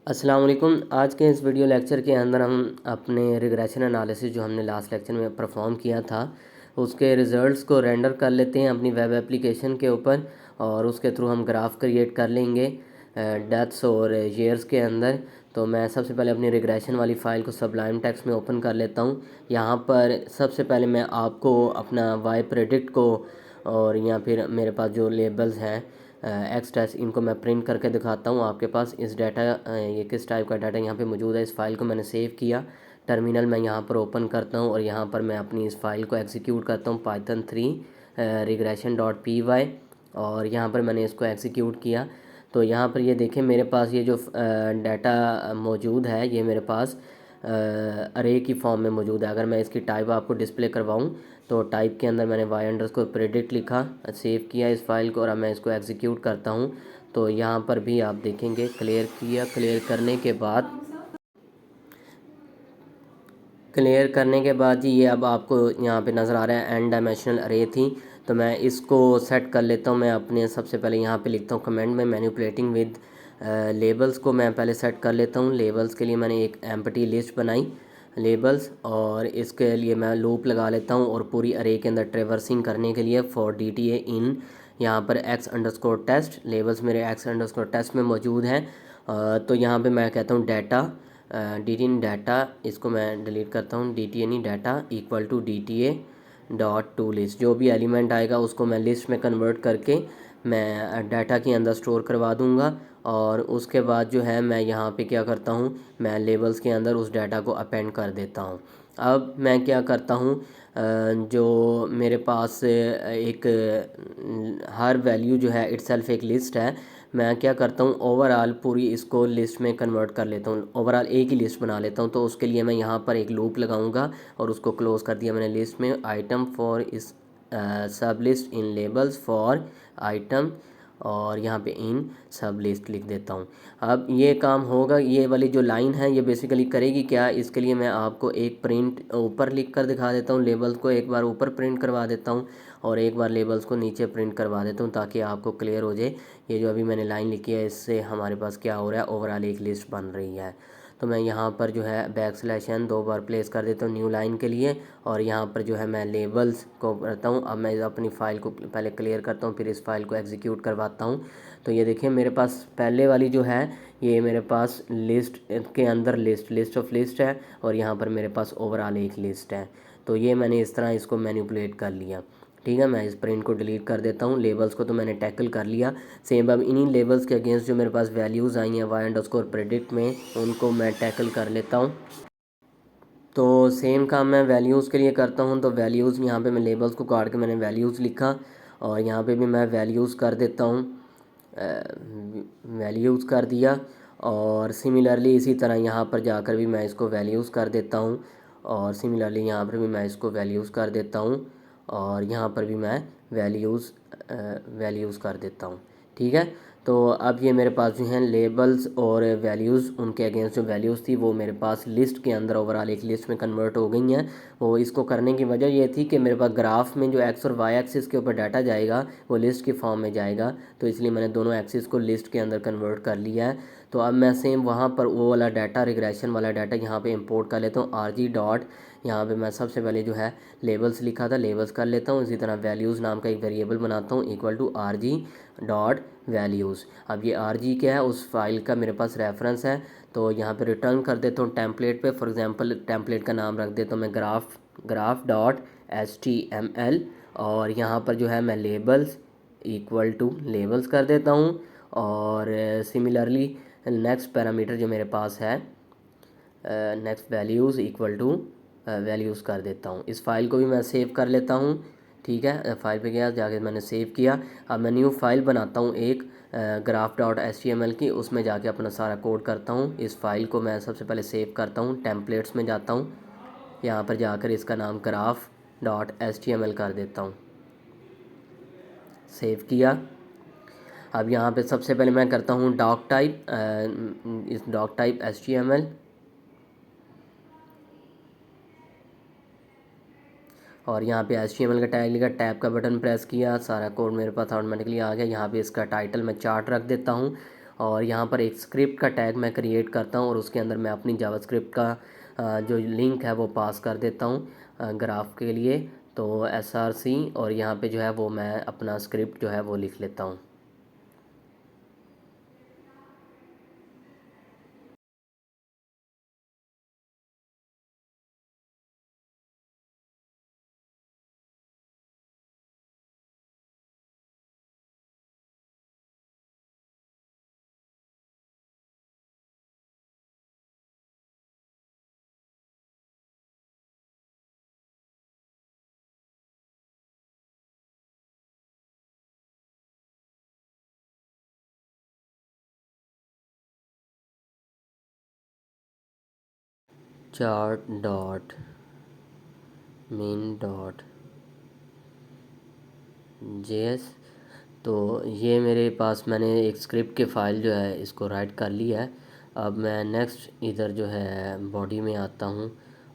अस्सलाम वालेकुम। आज के इस वीडियो लेक्चर के अंदर हम अपने रिग्रेशन एनालिसिस जो हमने लास्ट लेक्चर में परफॉर्म किया था उसके रिज़ल्ट्स को रेंडर कर लेते हैं अपनी वेब एप्लीकेशन के ऊपर और उसके थ्रू हम ग्राफ क्रिएट कर लेंगे डेट्स और ईयर्स के अंदर। तो मैं सबसे पहले अपनी रिग्रेशन वाली फ़ाइल को सबलाइम टेक्स्ट में ओपन कर लेता हूँ। यहाँ पर सबसे पहले मैं आपको अपना वाई प्रेडिक्ट को और या फिर मेरे पास जो लेबल्स हैं एक्स टेस्ट इनको मैं प्रिंट करके दिखाता हूँ आपके पास। इस डाटा ये किस टाइप का डाटा यहाँ पे मौजूद है। इस फाइल को मैंने सेव किया, टर्मिनल मैं यहाँ पर ओपन करता हूँ और यहाँ पर मैं अपनी इस फाइल को एग्जीक्यूट करता हूँ python3 regression.py और यहाँ पर मैंने इसको एग्जीक्यूट किया। तो यहाँ पर ये देखें मेरे पास ये जो डाटा मौजूद है ये मेरे पास अरे की फॉर्म में मौजूद है। अगर मैं इसकी टाइप आपको डिस्प्ले करवाऊँ तो टाइप के अंदर मैंने y_predict लिखा, सेव किया इस फाइल को और अब मैं इसको एग्जीक्यूट करता हूँ। तो यहाँ पर भी आप देखेंगे क्लियर किया। क्लियर करने के बाद जी ये अब आपको यहाँ पे नज़र आ रहा है एन डायमेंशनल अरे थी। तो मैं इसको सेट कर लेता हूँ। मैं अपने सबसे पहले यहाँ पे लिखता हूँ कमेंट में मैनिपुलेटिंग विद लेबल्स को मैं पहले सेट कर लेता हूँ। लेबल्स के लिए मैंने एक एम्प्टी लिस्ट बनाई लेबल्स और इसके लिए मैं लूप लगा लेता हूँ और पूरी अरे के अंदर ट्रेवर्सिंग करने के लिए फॉर DTA इन यहाँ पर x_test लेबल्स मेरे x_test में मौजूद हैं। तो यहाँ पे मैं कहता हूँ डाटा DTA डाटा, इसको मैं डिलीट करता हूँ। DTA नहीं data equal to DTA dot to list, जो भी एलिमेंट आएगा उसको मैं लिस्ट में कन्वर्ट करके मैं डाटा के अंदर स्टोर करवा दूँगा। और उसके बाद जो है मैं यहाँ पे क्या करता हूँ, मैं लेबल्स के अंदर उस डाटा को अपेंड कर देता हूँ। अब मैं क्या करता हूँ जो मेरे पास एक हर वैल्यू जो है इटसेल्फ एक लिस्ट है। मैं क्या करता हूँ ओवरऑल पूरी इसको लिस्ट में कन्वर्ट कर लेता हूँ, ओवरऑल एक ही लिस्ट बना लेता हूँ। तो उसके लिए मैं यहाँ पर एक लूप लगाऊंगा और उसको क्लोज़ कर दिया मैंने लिस्ट में आइटम फॉर इस सब list in labels for item और यहाँ पे इन सब लिस्ट लिख देता हूँ। अब ये काम होगा, ये वाली जो लाइन है ये बेसिकली करेगी क्या, इसके लिए मैं आपको एक प्रिंट ऊपर लिख कर दिखा देता हूँ। लेबल्स को एक बार ऊपर प्रिंट करवा देता हूँ और एक बार लेबल्स को नीचे प्रिंट करवा देता हूँ ताकि आपको क्लियर हो जाए। ये जो अभी मैंने लाइन लिखी है इससे हमारे पास क्या हो रहा है, ओवरऑल एक लिस्ट बन रही है। तो मैं यहाँ पर जो है बैकस्लैश n 2 बार प्लेस कर देता हूँ न्यू लाइन के लिए और यहाँ पर जो है मैं लेबल्स को करता हूँ। अब मैं अपनी फ़ाइल को पहले क्लियर करता हूँ फिर इस फाइल को एग्जीक्यूट करवाता हूँ। तो ये देखिए मेरे पास पहले वाली जो है ये मेरे पास लिस्ट के अंदर लिस्ट ऑफ लिस्ट है और यहाँ पर मेरे पास ओवरऑल एक लिस्ट है। तो ये मैंने इस तरह इसको मैनिपुलेट कर लिया। ठीक है, मैं इस प्रिंट को डिलीट कर देता हूँ। लेबल्स को तो मैंने टैकल कर लिया। सेम अब इन्हीं लेबल्स के अगेंस्ट जो मेरे पास वैल्यूज़ आई हैं y_predict में उनको मैं टैकल कर लेता हूँ। तो सेम काम मैं वैल्यूज़ के लिए करता हूँ। तो वैल्यूज़ यहाँ पे मैं लेबल्स को काट के मैंने वैल्यूज़ लिखा और यहाँ पे भी मैं वैल्यूज़ कर देता हूँ, वैल्यूज़ कर दिया। और सिमिलरली इसी तरह यहाँ पर जाकर भी मैं इसको वैल्यूज़ कर देता हूँ और सिमिलरली यहाँ पर भी मैं इसको वैल्यूज़ कर देता हूँ और यहाँ पर भी मैं वैल्यूज़ कर देता हूँ। ठीक है, तो अब ये मेरे पास जो हैं लेबल्स और वैल्यूज़ उनके अगेंस्ट जो वैल्यूज़ थी वो मेरे पास लिस्ट के अंदर ओवरऑल एक लिस्ट में कन्वर्ट हो गई हैं। वो इसको करने की वजह ये थी कि मेरे पास ग्राफ में जो एक्स और वाई एक्सिस के ऊपर डाटा जाएगा वो लिस्ट की फॉर्म में जाएगा। तो इसलिए मैंने दोनों एक्सिस को लिस्ट के अंदर कन्वर्ट कर लिया है। तो अब मैं सेम वहाँ पर वो वाला डाटा रिग्रेशन वाला डाटा यहाँ पे इंपोर्ट कर लेता हूँ। RG डॉट यहाँ पे मैं सबसे पहले जो है लेबल्स लिखा था लेबल्स कर लेता हूँ। इसी तरह वैल्यूज़ नाम का एक वेरिएबल बनाता हूँ equal to RG dot values. अब ये RG क्या है, उस फाइल का मेरे पास रेफरेंस है। तो यहाँ पे रिटर्न कर देता हूँ टेम्पलेट पे। फॉर एग्जांपल टेम्पलेट का नाम रख देता हूँ मैं ग्राफ डॉट HTML और यहाँ पर जो है मैं लेबल्स इक्वल टू लेबल्स कर देता हूँ। और सिमिलरली नेक्स्ट पैरामीटर जो मेरे पास है next values equal two values कर देता हूँ। इस फाइल को भी मैं सेव कर लेता हूँ। ठीक है, फाइल पे गया जाके मैंने सेव किया। अब मैं न्यू फाइल बनाता हूँ एक graph.html की, उसमें जाके अपना सारा कोड करता हूँ। इस फाइल को मैं सबसे पहले सेव करता हूँ, टेम्पलेट्स में जाता हूँ, यहाँ पर जाकर इसका नाम graph.html कर देता हूँ। सेव किया। अब यहाँ पे सबसे पहले मैं करता हूँ डॉक टाइप, इस डॉक टाइप HTML और यहाँ पे HTML का टैग लिखा, टैब का बटन प्रेस किया, सारा कोड मेरे पास ऑटोमेटिकली आ गया। यहाँ पे इसका टाइटल मैं चार्ट रख देता हूँ और यहाँ पर एक स्क्रिप्ट का टैग मैं क्रिएट करता हूँ और उसके अंदर मैं अपनी जावास्क्रिप्ट का जो लिंक है वो पास कर देता हूँ ग्राफ के लिए। तो src और यहाँ पे जो है वो मैं अपना स्क्रिप्ट जो है वो लिख लेता हूँ। Chart dot main dot JS. तो ये मेरे पास मैंने एक स्क्रिप्ट की फ़ाइल जो है इसको राइट कर ली है। अब मैं नेक्स्ट इधर जो है बॉडी में आता हूँ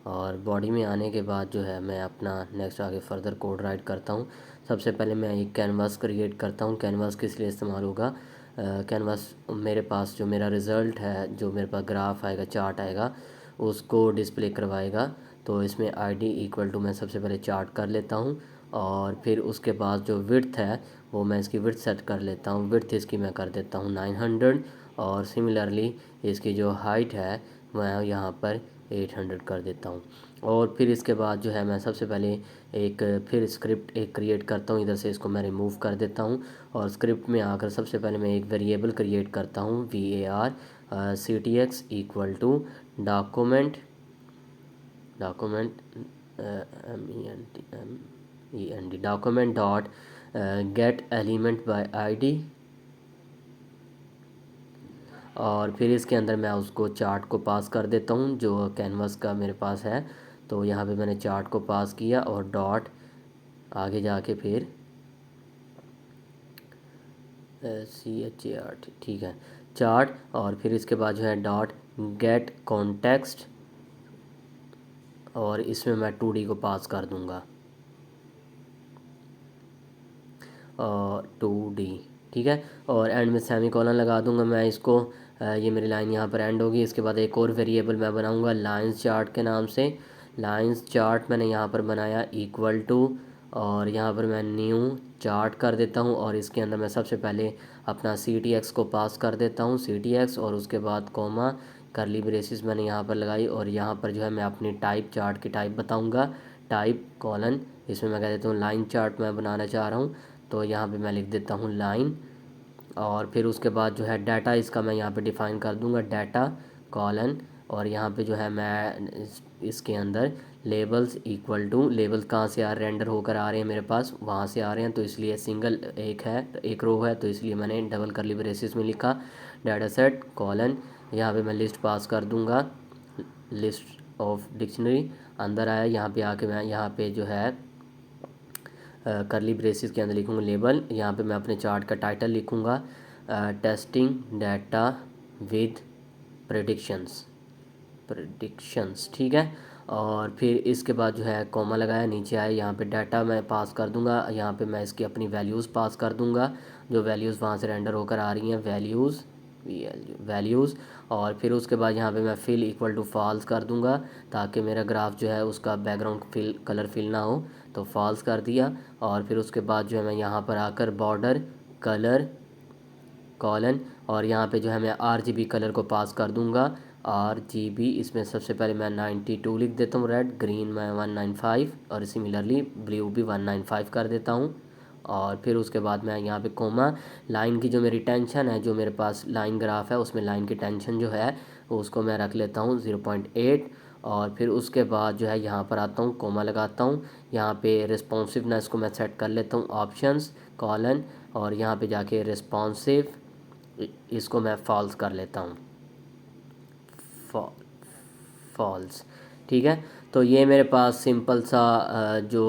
और बॉडी में आने के बाद जो है मैं अपना नेक्स्ट आगे फर्दर कोड राइट करता हूँ। सबसे पहले मैं एक कैनवास क्रिएट करता हूँ। कैनवास किस लिए इस्तेमाल होगा? कैनवास मेरे पास जो मेरा रिज़ल्ट है, जो मेरे पास ग्राफ आएगा, चार्ट आएगा, उसको डिस्प्ले करवाएगा। तो इसमें id इक्वल टू मैं सबसे पहले चार्ट कर लेता हूँ और फिर उसके बाद जो विड्थ है वो मैं इसकी विड्थ सेट कर लेता हूँ। विड्थ इसकी मैं कर देता हूँ 900 और सिमिलरली इसकी जो हाइट है मैं यहाँ पर 800 कर देता हूँ। और फिर इसके बाद जो है मैं सबसे पहले एक फिर स्क्रिप्ट एक क्रिएट करता हूँ। इधर से इसको मैं रिमूव कर देता हूँ और स्क्रिप्ट में आकर सबसे पहले मैं एक वेरिएबल क्रिएट करता हूँ var ctx equal to document document dot get element by id। और फिर इसके अंदर मैं उसको चार्ट को पास कर देता हूँ जो कैनवास का मेरे पास है। तो यहाँ पे मैंने चार्ट को पास किया और डॉट आगे जाके फिर CHART, ठीक है, चार्ट। और फिर इसके बाद जो है डॉट गेट कॉन्टेक्स्ट और इसमें मैं 2D को पास कर दूँगा और 2D, ठीक है। और एंड में सेमी कॉलन लगा दूंगा मैं इसको। ये मेरी लाइन यहाँ पर एंड होगी। इसके बाद एक और वेरिएबल मैं बनाऊंगा लाइंस चार्ट के नाम से। लाइंस चार्ट मैंने यहाँ पर बनाया इक्वल टू और यहाँ पर मैं न्यू चार्ट कर देता हूँ और इसके अंदर मैं सबसे पहले अपना CTX को पास कर देता हूँ, CTX, और उसके बाद कॉमा करली ब्रेसिस मैंने यहाँ पर लगाई और यहाँ पर जो है मैं अपनी टाइप चार्ट की टाइप बताऊँगा, टाइप कॉलन। इसमें मैं कह देता हूँ लाइन चार्ट मैं बनाना चाह रहा हूँ, तो यहाँ पे मैं लिख देता हूँ लाइन। और फिर उसके बाद जो है डाटा इसका मैं यहाँ पे डिफ़ाइन कर दूँगा, डाटा कॉलन। और यहाँ पे जो है मैं इसके अंदर लेबल्स इक्वल टू, लेबल्स कहाँ से रेंडर होकर आ रहे हैं मेरे पास, वहाँ से आ रहे हैं, तो इसलिए सिंगल एक है, एक रो है, तो इसलिए मैंने डबल करली ब्रेसिस में लिखा डाटा सेट कॉलन। यहाँ पे मैं लिस्ट पास कर दूँगा, लिस्ट ऑफ डिक्शनरी। अंदर आया, यहाँ पे आके मैं यहाँ पे जो है करली ब्रेसिस के अंदर लिखूँगा लेबल। यहाँ पे मैं अपने चार्ट का टाइटल लिखूँगा टेस्टिंग डाटा विद प्रेडिक्शंस, ठीक है। और फिर इसके बाद जो है कॉमा लगाया, नीचे आए, यहाँ पे डाटा मैं पास कर दूँगा। यहाँ पे मैं इसकी अपनी वैल्यूज़ पास कर दूँगा, जो वैल्यूज़ वहाँ से रेंडर होकर आ रही हैं, वैल्यूज़। और फिर उसके बाद यहाँ पे मैं फिल इक्वल टू फॉल्स कर दूँगा ताकि मेरा ग्राफ जो है उसका बैकग्राउंड फिल कलर फिल ना हो, तो फॉल्स कर दिया। और फिर उसके बाद जो है मैं यहाँ पर आकर बॉर्डर कलर कॉलन और यहाँ पे जो है मैं RGB कलर को पास कर दूँगा, RGB। इसमें सबसे पहले मैं 92 लिख देता हूँ, रेड, ग्रीन मैं 195 और सिमिलरली ब्लू भी 195 कर देता हूँ। और फिर उसके बाद मैं यहाँ पे कोमा, लाइन की जो मेरी टेंशन है, जो मेरे पास लाइन ग्राफ है उसमें लाइन की टेंशन जो है उसको मैं रख लेता हूँ 0.8। और फिर उसके बाद जो है यहाँ पर आता हूँ, कोमा लगाता हूँ, यहाँ पे रिस्पॉन्सिवनेस को मैं सेट कर लेता हूँ ऑप्शंस कॉलन और यहाँ पे जाके रिस्पॉन्सिव इसको मैं फॉल्स कर लेता हूँ, फॉल्स, ठीक है। तो ये मेरे पास सिंपल सा जो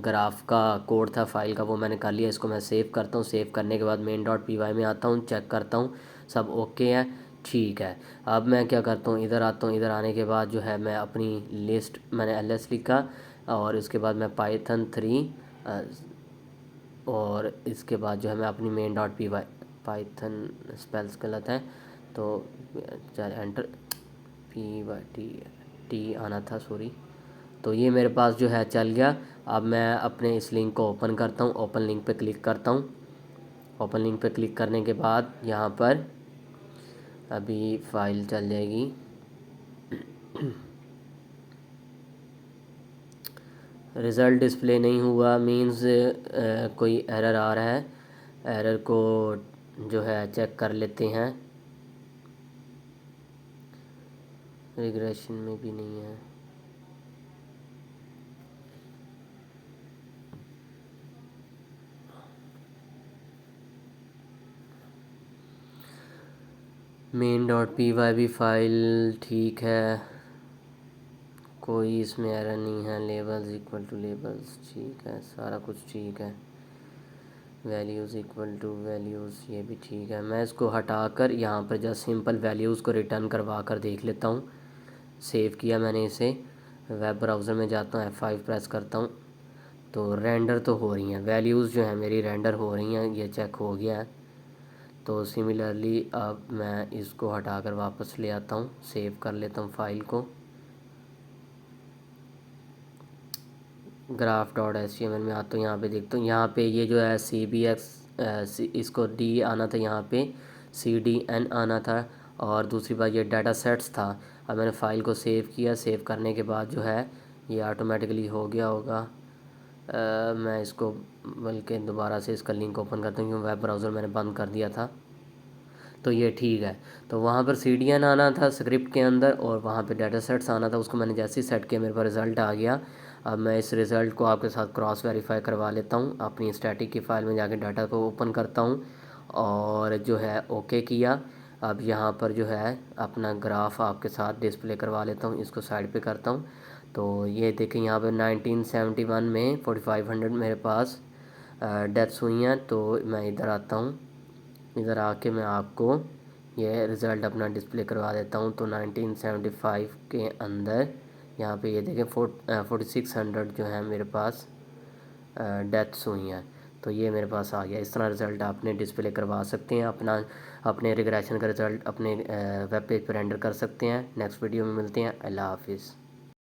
ग्राफ का कोड था फाइल का वो मैंने कर लिया। इसको मैं सेव करता हूँ। सेव करने के बाद main.py में आता हूँ, चेक करता हूँ सब ओके है, ठीक है। अब मैं क्या करता हूँ, इधर आता हूँ। इधर आने के बाद जो है मैं अपनी लिस्ट मैंने ls लिखा और इसके बाद मैं python 3 और इसके बाद जो है मैं अपनी main.py पाइथन स्पेल्स गलत है, तो चल एंटर, PYT आना था, सॉरी। तो ये मेरे पास जो है चल गया। अब मैं अपने इस लिंक को ओपन करता हूँ, ओपन लिंक पे क्लिक करता हूँ। ओपन लिंक पे क्लिक करने के बाद यहाँ पर अभी फ़ाइल चल जाएगी। रिज़ल्ट डिस्प्ले नहीं हुआ मींस कोई एरर आ रहा है। एरर को जो है चेक कर लेते हैं। रिग्रेशन में भी नहीं है। main.py फाइल ठीक है, कोई इसमें एरर नहीं है। लेबल्स इक्वल टू लेबल्स ठीक है, सारा कुछ ठीक है। वैल्यूज़ इक्वल टू वैल्यूज़ ये भी ठीक है। मैं इसको हटाकर यहाँ पर जस्ट सिंपल वैल्यूज़ को रिटर्न करवा कर देख लेता हूँ। सेव किया मैंने इसे, वेब ब्राउज़र में जाता हूँ, F5 प्रेस करता हूँ, तो रेंडर तो हो रही हैं वैल्यूज़ जो है मेरी, रेंडर हो रही हैं, ये चेक हो गया है। तो सिमिलरली अब मैं इसको हटाकर वापस ले आता हूँ, सेव कर लेता हूँ फाइल को। graph.html में आता हूँ, यहाँ पे देखता हूँ, यहाँ पे ये जो है CBX इसको D आना था, यहाँ पे CDN आना था, और दूसरी बात ये डाटा सेट्स था। अब मैंने फ़ाइल को सेव किया, सेव करने के बाद जो है ये ऑटोमेटिकली हो गया होगा। मैं इसको बल्कि दोबारा से इसका लिंक ओपन करता हूँ, क्योंकि वेब ब्राउज़र मैंने बंद कर दिया था। तो ये ठीक है। तो वहाँ पर CDN आना था स्क्रिप्ट के अंदर, और वहाँ पे डाटा सेट्स आना था, उसको मैंने जैसे ही सेट किया मेरे पास रिज़ल्ट आ गया। अब मैं इस रिज़ल्ट को आपके साथ क्रॉस वेरीफाई करवा लेता हूँ। अपनी स्टैटिक की फ़ाइल में जाके डाटा को ओपन करता हूँ और जो है ओके किया। अब यहाँ पर जो है अपना ग्राफ आपके साथ डिस्प्ले करवा लेता हूँ, इसको साइड पे करता हूँ। तो ये देखें यहाँ पर 1971 में 4500 मेरे पास डेथ्स हुई हैं। तो मैं इधर आता हूँ, इधर आके मैं आपको ये रिज़ल्ट अपना डिस्प्ले करवा देता हूँ। तो 1975 के अंदर यहाँ पे ये देखें 4600 जो है मेरे पास डेथ्स हुई हैं। तो ये मेरे पास आ गया। इस तरह रिज़ल्ट आपने डिस्प्ले करवा सकते हैं, अपने रिग्रेशन का रिज़ल्ट अपने वेब पेज पर रेंडर कर सकते हैं। नेक्स्ट वीडियो में मिलते हैं। अल्लाह हाफिज़।